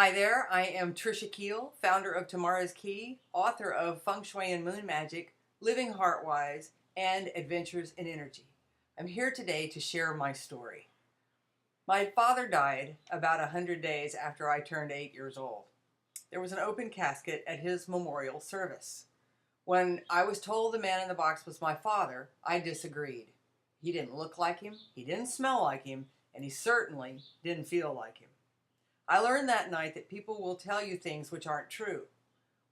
Hi there, I am Trisha Keel, founder of Tomorrow's Key, author of Feng Shui and Moon Magic, Living Heartwise, and Adventures in Energy. I'm here today to share my story. My father died about 100 days after I turned 8 years old. There was an open casket at his memorial service. When I was told the man in the box was my father, I disagreed. He didn't look like him, he didn't smell like him, and he certainly didn't feel like him. I learned that night that people will tell you things which aren't true.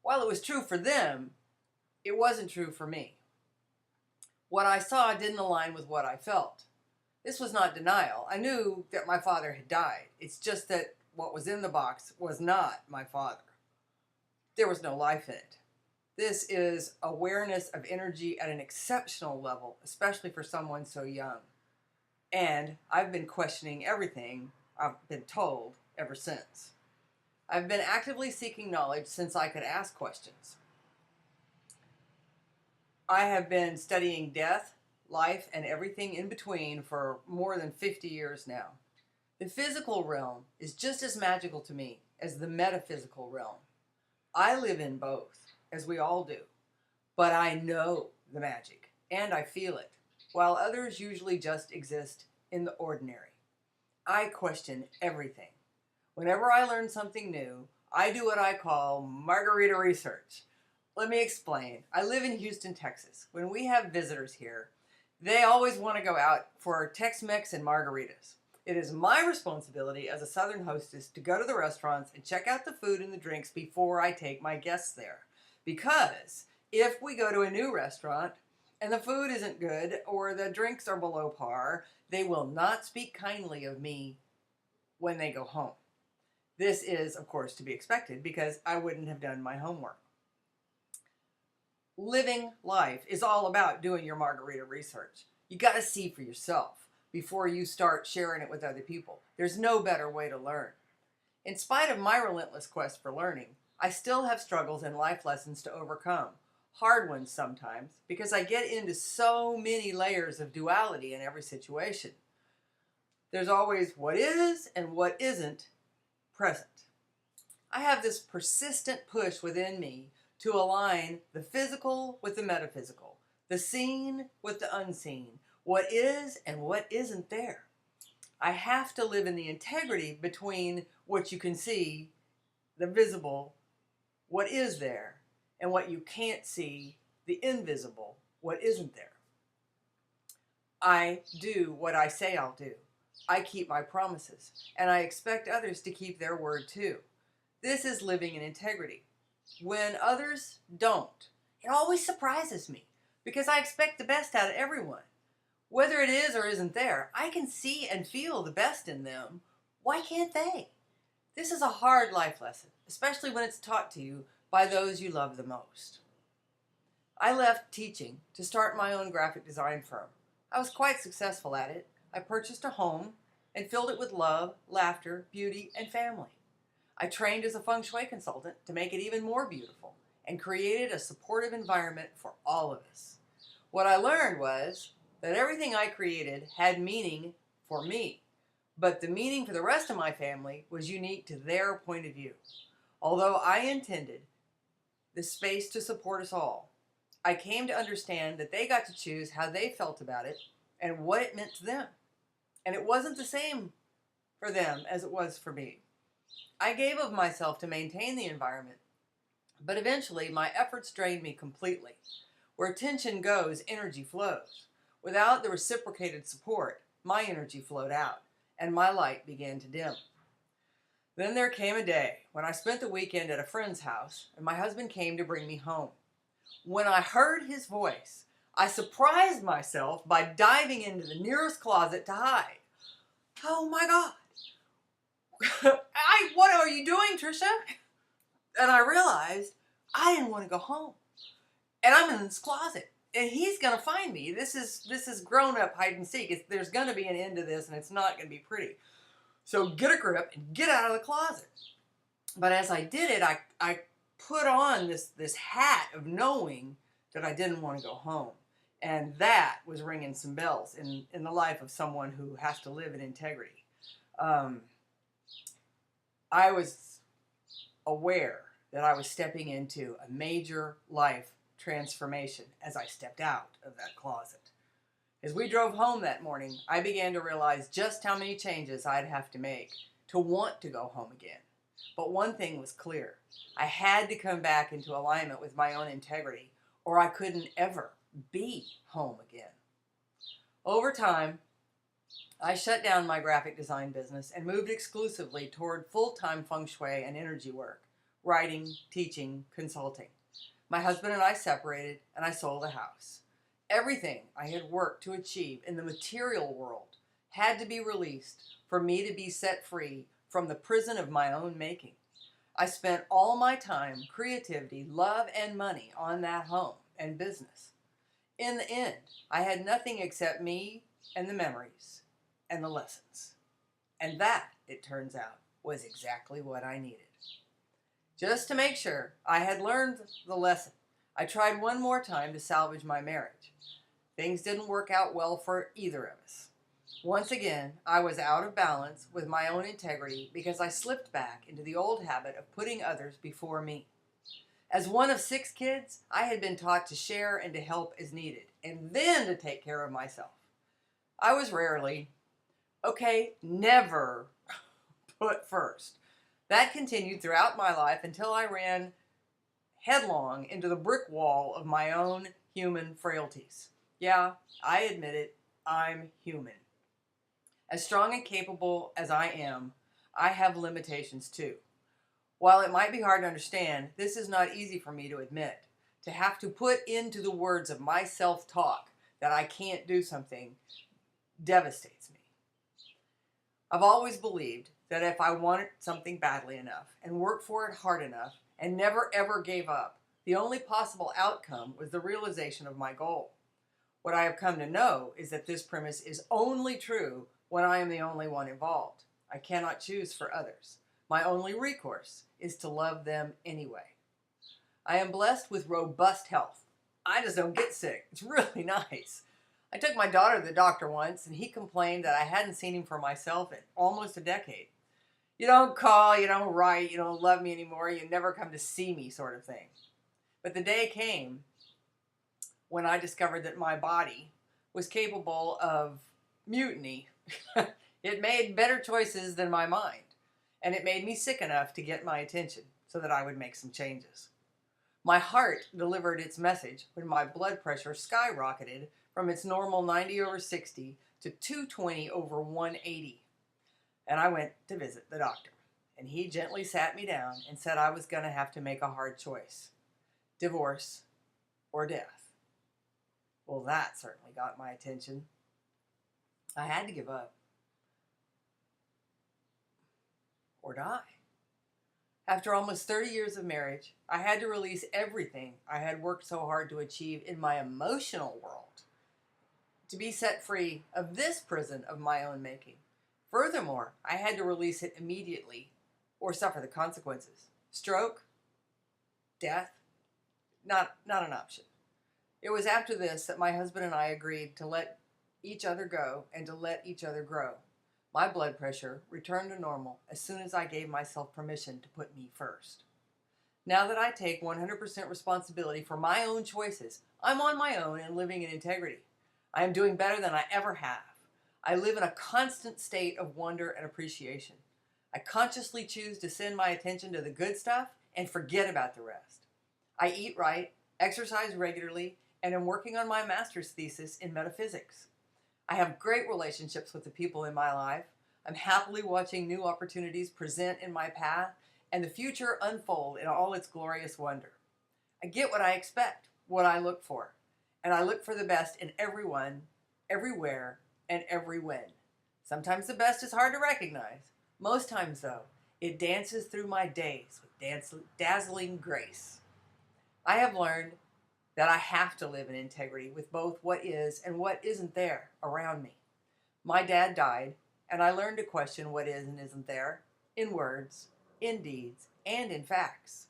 While it was true for them, it wasn't true for me. What I saw didn't align with what I felt. This was not denial. I knew that my father had died. It's just that what was in the box was not my father. There was no life in it. This is awareness of energy at an exceptional level, especially for someone so young. And I've been questioning everything I've been told ever since. I've been actively seeking knowledge since I could ask questions. I have been studying death, life, and everything in between for more than 50 years now. The physical realm is just as magical to me as the metaphysical realm. I live in both, as we all do, but I know the magic, and I feel it, while others usually just exist in the ordinary. I question everything. Whenever I learn something new, I do what I call margarita research. Let me explain. I live in Houston, Texas. When we have visitors here, they always want to go out for Tex-Mex and margaritas. It is my responsibility as a Southern hostess to go to the restaurants and check out the food and the drinks before I take my guests there. Because if we go to a new restaurant and the food isn't good or the drinks are below par, they will not speak kindly of me when they go home. This is, of course, to be expected because I wouldn't have done my homework. Living life is all about doing your margarita research. You got to see for yourself before you start sharing it with other people. There's no better way to learn. In spite of my relentless quest for learning, I still have struggles and life lessons to overcome. Hard ones sometimes, because I get into so many layers of duality in every situation. There's always what is and what isn't present. I have this persistent push within me to align the physical with the metaphysical, the seen with the unseen, what is and what isn't there. I have to live in the integrity between what you can see, the visible, what is there, and what you can't see, the invisible, what isn't there. I do what I say I'll do. I keep my promises, and I expect others to keep their word too. This is living in integrity. When others don't, it always surprises me because I expect the best out of everyone. Whether it is or isn't there, I can see and feel the best in them. Why can't they? This is a hard life lesson, especially when it's taught to you by those you love the most. I left teaching to start my own graphic design firm. I was quite successful at it. I purchased a home and filled it with love, laughter, beauty, and family. I trained as a feng shui consultant to make it even more beautiful and created a supportive environment for all of us. What I learned was that everything I created had meaning for me, but the meaning for the rest of my family was unique to their point of view. Although I intended the space to support us all, I came to understand that they got to choose how they felt about it and what it meant to them. And it wasn't the same for them as it was for me. I gave of myself to maintain the environment, but eventually my efforts drained me completely. Where tension goes, energy flows. Without the reciprocated support, my energy flowed out, and my light began to dim. Then there came a day when I spent the weekend at a friend's house, and my husband came to bring me home. When I heard his voice, I surprised myself by diving into the nearest closet to hide. Oh my God. What are you doing, Trisha? And I realized I didn't want to go home. And I'm in this closet. And he's going to find me. This is grown-up hide and seek. There's going to be an end to this, and it's not going to be pretty. So get a grip and get out of the closet. But as I did it, I put on this hat of knowing that I didn't want to go home. And that was ringing some bells in the life of someone who has to live in integrity. I was aware that I was stepping into a major life transformation as I stepped out of that closet. As we drove home that morning, I began to realize just how many changes I'd have to make to want to go home again. But one thing was clear. I had to come back into alignment with my own integrity, or I couldn't ever be home again. Over time, I shut down my graphic design business and moved exclusively toward full-time feng shui and energy work, writing, teaching, consulting. My husband and I separated, and I sold the house. Everything I had worked to achieve in the material world had to be released for me to be set free from the prison of my own making. I spent all my time, creativity, love, and money on that home and business. In the end, I had nothing except me and the memories and the lessons. And that, it turns out, was exactly what I needed. Just to make sure I had learned the lesson, I tried one more time to salvage my marriage. Things didn't work out well for either of us. Once again, I was out of balance with my own integrity because I slipped back into the old habit of putting others before me. As one of 6 kids, I had been taught to share and to help as needed, and then to take care of myself. I was rarely, never put first. That continued throughout my life until I ran headlong into the brick wall of my own human frailties. Yeah, I admit it, I'm human. As strong and capable as I am, I have limitations too. While it might be hard to understand, this is not easy for me to admit. To have to put into the words of my self-talk that I can't do something devastates me. I've always believed that if I wanted something badly enough and worked for it hard enough and never ever gave up, the only possible outcome was the realization of my goal. What I have come to know is that this premise is only true when I am the only one involved. I cannot choose for others. My only recourse is to love them anyway. I am blessed with robust health. I just don't get sick. It's really nice. I took my daughter to the doctor once, and he complained that I hadn't seen him for myself in almost a decade. You don't call, you don't write, you don't love me anymore, you never come to see me sort of thing. But the day came when I discovered that my body was capable of mutiny. It made better choices than my mind, and it made me sick enough to get my attention so that I would make some changes. My heart delivered its message when my blood pressure skyrocketed from its normal 90/60 to 220/180. And I went to visit the doctor, and he gently sat me down and said I was going to have to make a hard choice: divorce or death. Well, that certainly got my attention. I had to give up or die. After almost 30 years of marriage, I had to release everything I had worked so hard to achieve in my emotional world to be set free of this prison of my own making. Furthermore, I had to release it immediately or suffer the consequences. Stroke, death, not an option. It was after this that my husband and I agreed to let each other go and to let each other grow. My blood pressure returned to normal as soon as I gave myself permission to put me first. Now that I take 100% responsibility for my own choices, I'm on my own and living in integrity. I am doing better than I ever have. I live in a constant state of wonder and appreciation. I consciously choose to send my attention to the good stuff and forget about the rest. I eat right, exercise regularly, and am working on my master's thesis in metaphysics. I have great relationships with the people in my life. I'm happily watching new opportunities present in my path and the future unfold in all its glorious wonder. I get what I expect, what I look for, and I look for the best in everyone, everywhere, and every when. Sometimes the best is hard to recognize. Most times, though, it dances through my days with dazzling grace. I have learned that I have to live in integrity with both what is and what isn't there around me. My dad died, and I learned to question what is and isn't there in words, in deeds, and in facts.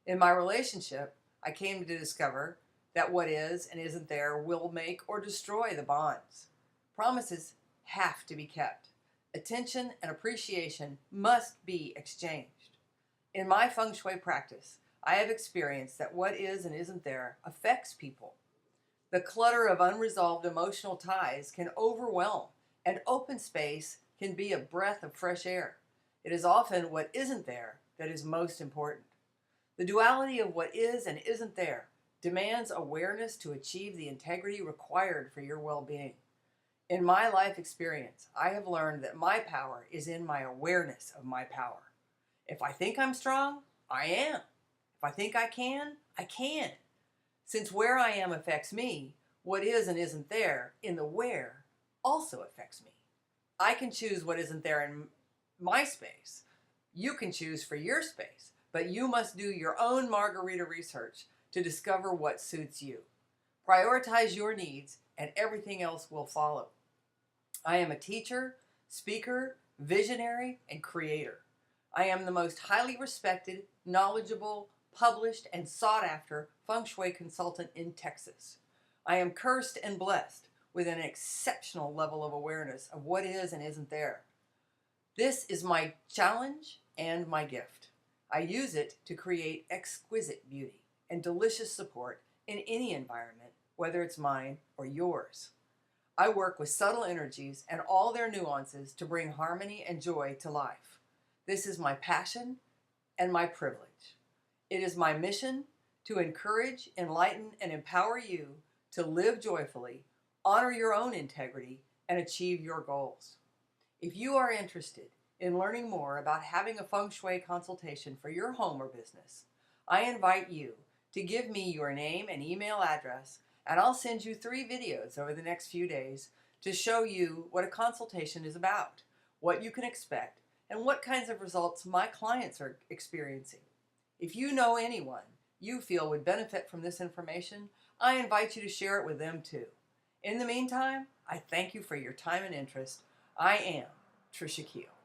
In my relationship, I came to discover that what is and isn't there will make or destroy the bonds. Promises have to be kept. Attention and appreciation must be exchanged. In my feng shui practice, I have experienced that what is and isn't there affects people. The clutter of unresolved emotional ties can overwhelm, and open space can be a breath of fresh air. It is often what isn't there that is most important. The duality of what is and isn't there demands awareness to achieve the integrity required for your well-being. In my life experience, I have learned that my power is in my awareness of my power. If I think I'm strong, I am. If I think I can, I can. Since where I am affects me, what is and isn't there in the where also affects me. I can choose what isn't there in my space. You can choose for your space, but you must do your own margarita research to discover what suits you. Prioritize your needs and everything else will follow. I am a teacher, speaker, visionary, and creator. I am the most highly respected, knowledgeable, published, and sought-after feng shui consultant in Texas. I am cursed and blessed with an exceptional level of awareness of what is and isn't there. This is my challenge and my gift. I use it to create exquisite beauty and delicious support in any environment, whether it's mine or yours. I work with subtle energies and all their nuances to bring harmony and joy to life. This is my passion and my privilege. It is my mission to encourage, enlighten, and empower you to live joyfully, honor your own integrity, and achieve your goals. If you are interested in learning more about having a feng shui consultation for your home or business, I invite you to give me your name and email address, and I'll send you 3 videos over the next few days to show you what a consultation is about, what you can expect, and what kinds of results my clients are experiencing. If you know anyone you feel would benefit from this information, I invite you to share it with them too. In the meantime, I thank you for your time and interest. I am Trisha Keel.